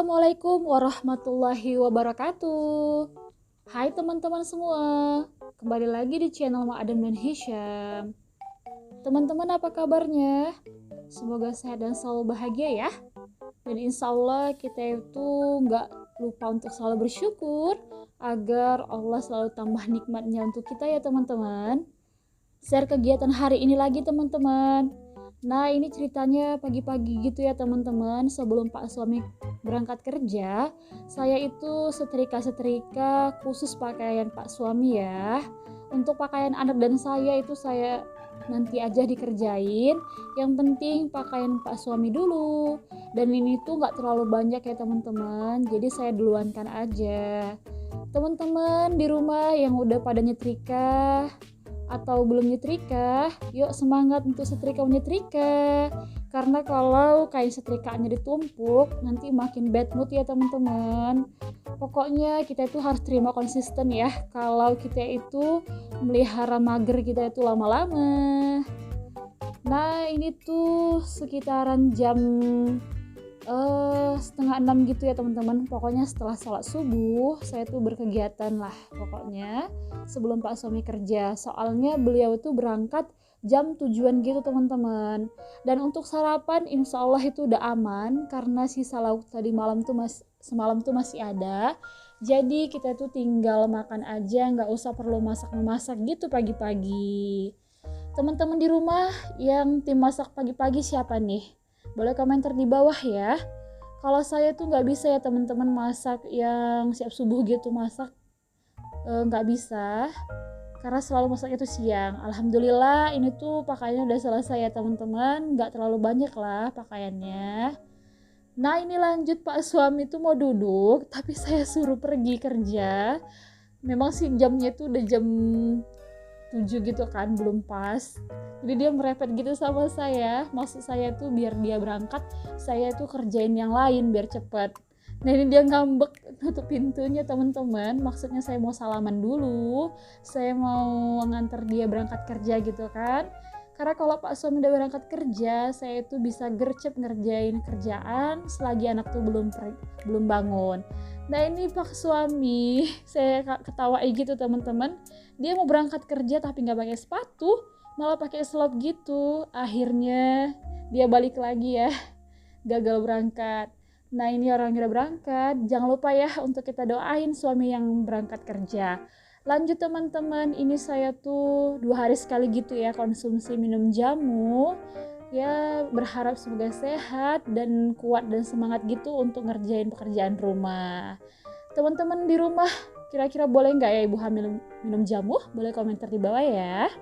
Assalamualaikum warahmatullahi wabarakatuh. Hai teman-teman semua, kembali lagi di channel Ma Adam dan Hisham. Teman-teman apa kabarnya? Semoga sehat dan selalu bahagia ya. Dan insya Allah kita itu gak lupa untuk selalu bersyukur agar Allah selalu tambah nikmatnya untuk kita ya teman-teman. Share kegiatan hari ini lagi teman-teman. Nah ini ceritanya pagi-pagi gitu ya teman-teman. Sebelum Pak suami berangkat kerja, saya itu setrika-setrika khusus pakaian Pak suami ya. Untuk pakaian anak dan saya itu saya nanti aja dikerjain. Yang penting pakaian Pak suami dulu. Dan ini tuh gak terlalu banyak ya teman-teman. Jadi saya duluankan aja. Teman-teman di rumah yang udah pada nyetrika atau belum nyetrika, yuk semangat untuk setrika menyetrika. Karena kalau kain setrikaannya ditumpuk, nanti makin bad mood ya teman-teman. Pokoknya kita itu harus terima konsisten ya. Kalau kita itu melihara mager kita itu lama-lama. Nah ini tuh sekitaran jam 5:30 gitu ya teman-teman. Pokoknya setelah sholat subuh saya tuh berkegiatan lah pokoknya sebelum Pak suami kerja. Soalnya beliau tuh berangkat jam 7-an gitu teman-teman. Dan untuk sarapan insya Allah itu udah aman karena sisa lauk tadi malam tuh semalam tuh masih ada. Jadi kita tuh tinggal makan aja, nggak usah perlu masak-masak gitu pagi-pagi. Teman-teman di rumah yang tim masak pagi-pagi siapa nih? Boleh komentar di bawah ya. Kalau saya tuh nggak bisa ya teman-teman masak yang siap subuh gitu, masak nggak bisa karena selalu masak itu siang. Alhamdulillah ini tuh pakaiannya udah selesai ya teman-teman, nggak terlalu banyak lah pakaiannya. Nah ini lanjut Pak suami tuh mau duduk tapi saya suruh pergi kerja. Memang sih jamnya tuh udah jam 7 gitu kan, belum pas. Jadi dia merepet gitu sama saya. Maksud saya tuh biar dia berangkat, saya tuh kerjain yang lain biar cepet. Nah ini dia ngambek nutup pintunya teman-teman. Maksudnya saya mau salaman dulu, saya mau nganter dia berangkat kerja gitu kan. Karena kalau Pak suami udah berangkat kerja, saya tuh bisa gercep ngerjain kerjaan selagi anak tuh belum bangun. Nah ini Pak suami, saya ketawain gitu teman-teman. Dia mau berangkat kerja tapi nggak pakai sepatu, malah pakai slop gitu. Akhirnya dia balik lagi ya, gagal berangkat. Nah ini orang yang udah berangkat, jangan lupa ya untuk kita doain suami yang berangkat kerja. Lanjut teman-teman, ini saya tuh 2 hari sekali gitu ya konsumsi minum jamu. Ya berharap semoga sehat dan kuat dan semangat gitu untuk ngerjain pekerjaan rumah. Teman-teman di rumah kira-kira boleh nggak ya ibu hamil minum jamu? Boleh komentar di bawah ya.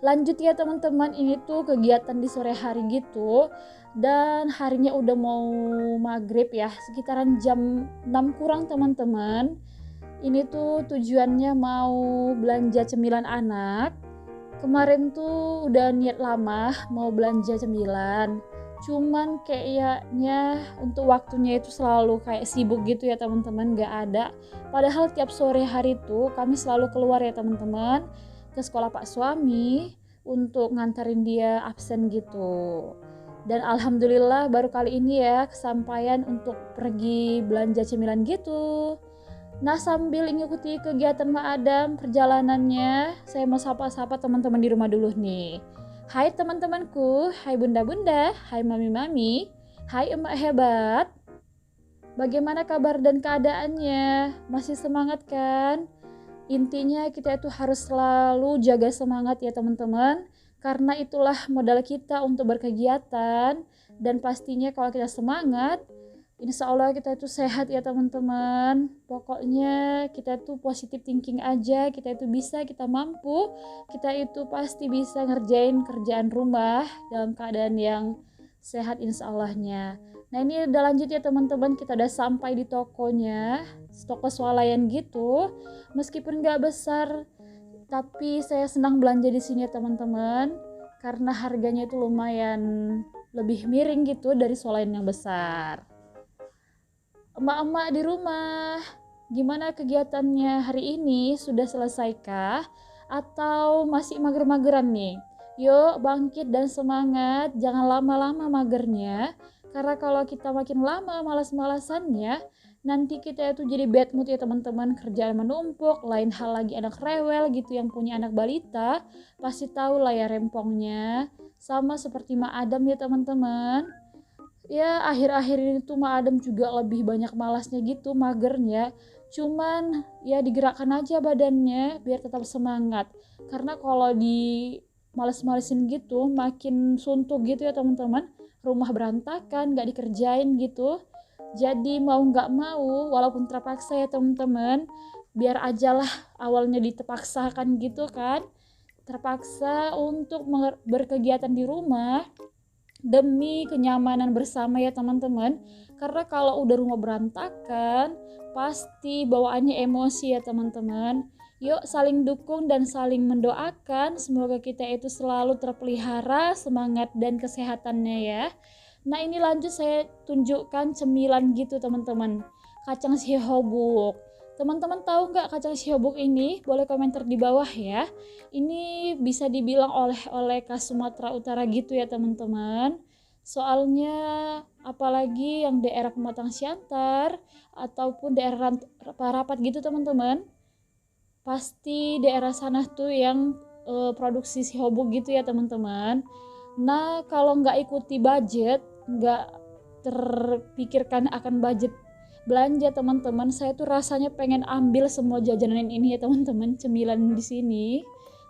Lanjut ya teman-teman, ini tuh kegiatan di sore hari gitu. Dan harinya udah mau maghrib ya, sekitaran jam 6 kurang teman-teman. Ini tuh tujuannya mau belanja cemilan anak. Kemarin tuh udah niat lama mau belanja cemilan. Cuman kayaknya untuk waktunya itu selalu kayak sibuk gitu ya teman-teman, gak ada. Padahal tiap sore hari tuh kami selalu keluar ya teman-teman ke sekolah Pak suami untuk nganterin dia absen gitu. Dan alhamdulillah baru kali ini ya kesampaian untuk pergi belanja cemilan gitu. Nah sambil mengikuti kegiatan Ma Adam perjalanannya, saya mau sapa-sapa teman-teman di rumah dulu nih. Hai teman-temanku, hai bunda-bunda, hai mami-mami, hai emak hebat. Bagaimana kabar dan keadaannya? Masih semangat kan? Intinya kita itu harus selalu jaga semangat ya teman-teman. Karena itulah modal kita untuk berkegiatan. Dan pastinya kalau kita semangat, insya Allah kita itu sehat ya teman-teman. Pokoknya kita itu positive thinking aja. Kita itu bisa, kita mampu. Kita itu pasti bisa ngerjain kerjaan rumah dalam keadaan yang sehat insya Allahnya. Nah ini udah lanjut ya teman-teman. Kita udah sampai di tokonya, toko swalayan gitu. Meskipun gak besar, tapi saya senang belanja di sini ya teman-teman. Karena harganya itu lumayan lebih miring gitu dari swalayan yang besar. Emak-emak di rumah, gimana kegiatannya hari ini? Sudah selesaikah? Atau masih mager-mageran nih? Yuk bangkit dan semangat, jangan lama-lama magernya. Karena kalau kita makin lama malas-malasannya, nanti kita itu jadi bad mood ya teman-teman, kerjaan menumpuk, lain hal lagi anak rewel gitu yang punya anak balita, pasti tahu lah ya rempongnya. Sama seperti Ma Adam ya teman-teman. Ya akhir-akhir ini tuh Ma Adam juga lebih banyak malasnya gitu, magernya. Cuman ya digerakkan aja badannya biar tetap semangat. Karena kalau di males-malesin gitu makin suntuk gitu ya teman-teman. Rumah berantakan, gak dikerjain gitu. Jadi mau gak mau, walaupun terpaksa ya teman-teman, biar aja lah awalnya diterpaksakan gitu kan. Terpaksa untuk berkegiatan di rumah demi kenyamanan bersama ya teman-teman. Karena kalau udah rumah berantakan, pasti bawaannya emosi ya teman-teman. Yuk saling dukung dan saling mendoakan, semoga kita itu selalu terpelihara semangat dan kesehatannya ya. Nah ini lanjut saya tunjukkan cemilan gitu teman-teman, kacang sihobuk. Teman-teman tahu nggak kacang sihobuk ini? Boleh komentar di bawah ya. Ini bisa dibilang oleh khas Sumatera Utara gitu ya teman-teman. Soalnya apalagi yang daerah Pematang Siantar ataupun daerah Parapat gitu teman-teman, pasti daerah sana tuh yang produksi sihobuk gitu ya teman-teman. Nah kalau nggak ikuti budget, nggak terpikirkan akan budget belanja teman-teman, saya tuh rasanya pengen ambil semua jajanan ini ya teman-teman, cemilan di sini,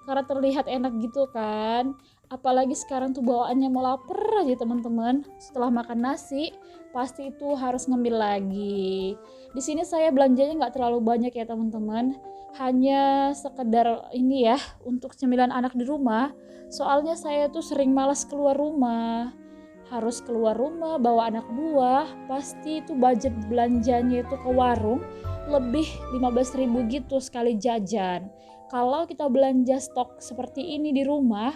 karena terlihat enak gitu kan. Apalagi sekarang tuh bawaannya mau lapar aja teman-teman, setelah makan nasi pasti itu harus ngemil lagi. Di sini saya belanjanya nggak terlalu banyak ya teman-teman, hanya sekedar ini ya untuk cemilan anak di rumah. Soalnya saya tuh sering malas keluar rumah, harus keluar rumah bawa anak buah, pasti itu budget belanjanya itu ke warung lebih 15.000 gitu sekali jajan. Kalau kita belanja stok seperti ini di rumah,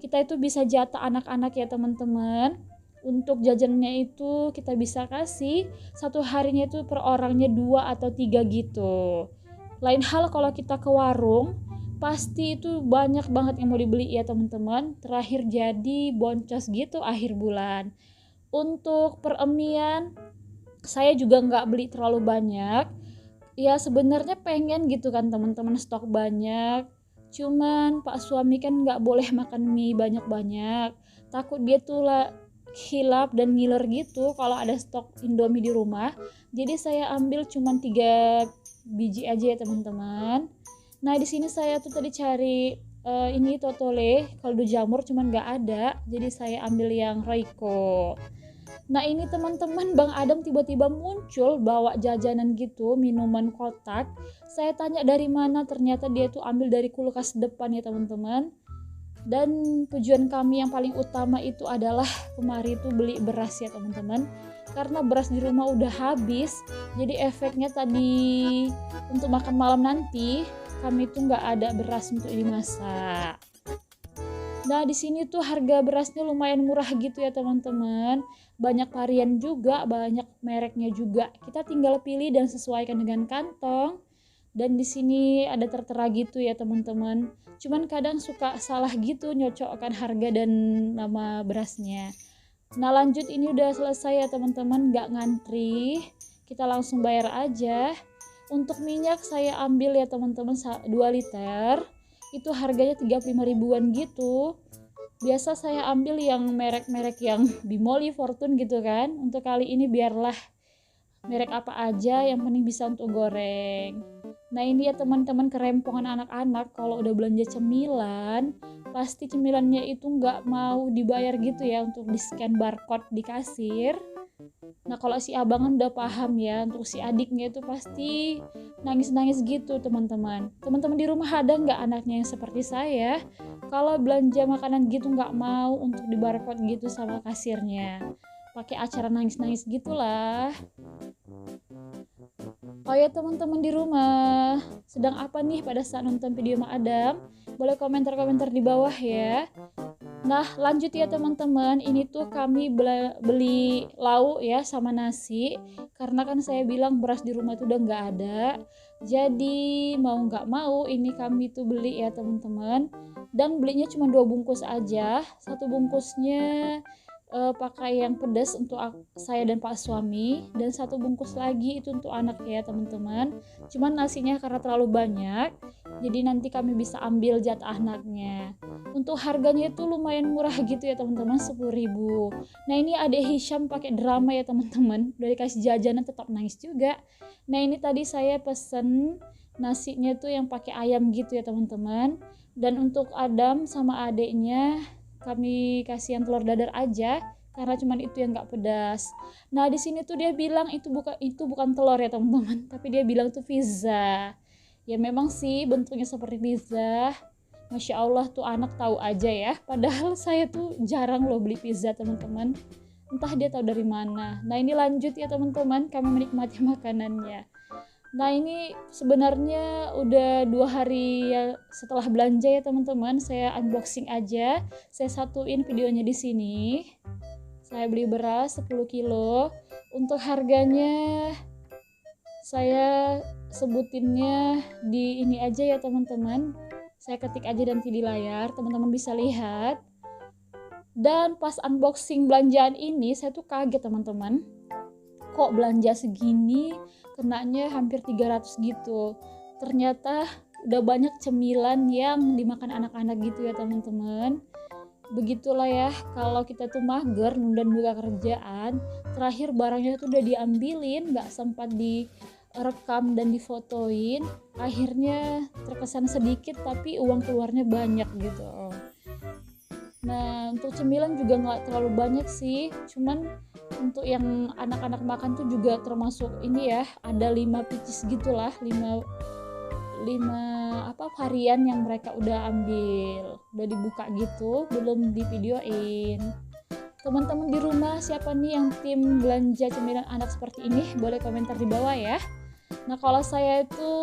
kita itu bisa jatah anak-anak ya teman-teman. Untuk jajannya itu kita bisa kasih satu harinya itu per orangnya 2 atau 3 gitu. Lain hal kalau kita ke warung, pasti itu banyak banget yang mau dibeli ya teman-teman. Terakhir jadi boncos gitu akhir bulan. Untuk peremian saya juga nggak beli terlalu banyak. Ya sebenarnya pengen gitu kan teman-teman stok banyak. Cuman Pak suami kan nggak boleh makan mie banyak-banyak. Takut dia tuh lah hilap dan ngiler gitu kalau ada stok Indomie di rumah. Jadi saya ambil cuman 3 biji aja ya teman-teman. Nah di sini saya tuh tadi cari ini totole kaldu jamur cuman nggak ada. Jadi saya ambil yang Royco. Nah ini teman-teman, Bang Adam tiba-tiba muncul bawa jajanan gitu, minuman kotak. Saya tanya dari mana, ternyata dia tuh ambil dari kulkas depan ya teman-teman. Dan tujuan kami yang paling utama itu adalah kemari itu beli beras ya teman-teman. Karena beras di rumah udah habis, jadi efeknya tadi untuk makan malam nanti kami tuh nggak ada beras untuk dimasak. Nah di sini tuh harga berasnya lumayan murah gitu ya teman-teman. Banyak varian juga, banyak mereknya juga. Kita tinggal pilih dan sesuaikan dengan kantong. Dan di sini ada tertera gitu ya teman-teman. Cuman kadang suka salah gitu nyocokkan harga dan nama berasnya. Nah lanjut, ini udah selesai ya teman-teman, nggak ngantri. Kita langsung bayar aja. Untuk minyak saya ambil ya teman-teman 2 liter. Itu harganya 35 ribuan gitu. Biasa saya ambil yang merek-merek yang Bimoli, Fortune gitu kan. Untuk kali ini biarlah merek apa aja yang penting bisa untuk goreng. Nah ini ya teman-teman kerempongan anak-anak kalau udah belanja cemilan, pasti cemilannya itu nggak mau dibayar gitu ya untuk di scan barcode di kasir. Nah kalau si abangan udah paham ya, untuk si adiknya itu pasti nangis-nangis gitu teman-teman. Teman-teman di rumah ada nggak anaknya yang seperti saya? Kalau belanja makanan gitu nggak mau untuk di barcode gitu sama kasirnya, pakai acara nangis-nangis gitulah. Oh ya teman-teman di rumah, sedang apa nih pada saat nonton video Mak Adam? Boleh komentar-komentar di bawah ya. Nah lanjut ya teman-teman, ini tuh kami beli lauk ya sama nasi. Karena kan saya bilang beras di rumah tuh udah nggak ada. Jadi mau nggak mau ini kami tuh beli ya teman-teman. Dan belinya cuma 2 bungkus aja. Satu bungkusnya pakai yang pedas untuk saya dan Pak suami, dan 1 bungkus lagi itu untuk anak ya teman-teman. Cuman nasinya karena terlalu banyak, jadi nanti kami bisa ambil jatah anaknya. Untuk harganya itu lumayan murah gitu ya teman-teman, 10.000. Nah ini adik Hisham pakai drama ya teman-teman, udah dikasih jajanan tetap nangis juga. Nah ini tadi saya pesen nasinya tuh yang pakai ayam gitu ya teman-teman. Dan untuk Adam sama adiknya kami kasih yang telur dadar aja karena cuman itu yang nggak pedas. Nah di sini tuh dia bilang itu bukan telur ya teman-teman, tapi dia bilang tuh pizza. Ya memang sih bentuknya seperti pizza. Masya Allah tuh anak tahu aja ya. Padahal saya tuh jarang loh beli pizza teman-teman. Entah dia tahu dari mana. Nah ini lanjut ya teman-teman, kami menikmati makanannya. Nah ini sebenarnya udah 2 hari ya setelah belanja ya teman-teman. Saya unboxing aja. Saya satuin videonya di sini. Saya beli beras 10 kilo. Untuk harganya saya sebutinnya di ini aja ya teman-teman. Saya ketik aja nanti di layar, teman-teman bisa lihat. Dan pas unboxing belanjaan ini saya tuh kaget teman-teman. Kok belanja segini kenanya hampir 300 gitu. Ternyata udah banyak cemilan yang dimakan anak-anak gitu ya teman-teman. Begitulah ya, kalau kita tuh mager nunda-nunda kerjaan, terakhir barangnya tuh udah diambilin, nggak sempat direkam dan difotoin, akhirnya terkesan sedikit tapi uang keluarnya banyak gitu. Nah untuk cemilan juga nggak terlalu banyak sih, cuman untuk yang anak-anak makan tuh juga termasuk ini ya, ada 5 pieces gitulah, 5 varian yang mereka udah ambil, udah dibuka gitu, belum di videoin. Teman-teman di rumah siapa nih yang tim belanja cemilan anak seperti ini, boleh komentar di bawah ya. Nah kalau saya itu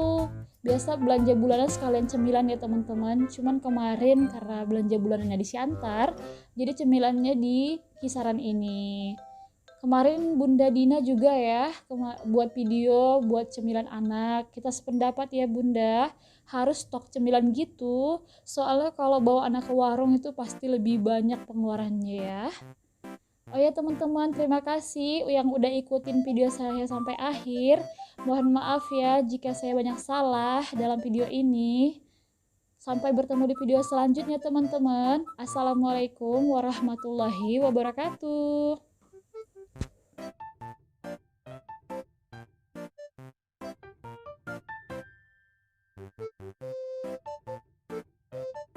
biasa belanja bulanan sekalian cemilan ya teman-teman, cuman kemarin karena belanja bulanannya di Siantar, jadi cemilannya di kisaran ini. Kemarin Bunda Dina juga ya buat video buat cemilan anak. Kita sependapat ya Bunda, harus stok cemilan gitu. Soalnya kalau bawa anak ke warung itu pasti lebih banyak pengeluarannya ya. Oh ya teman-teman, terima kasih yang udah ikutin video saya sampai akhir. Mohon maaf ya jika saya banyak salah dalam video ini. Sampai bertemu di video selanjutnya teman-teman. Assalamualaikum warahmatullahi wabarakatuh.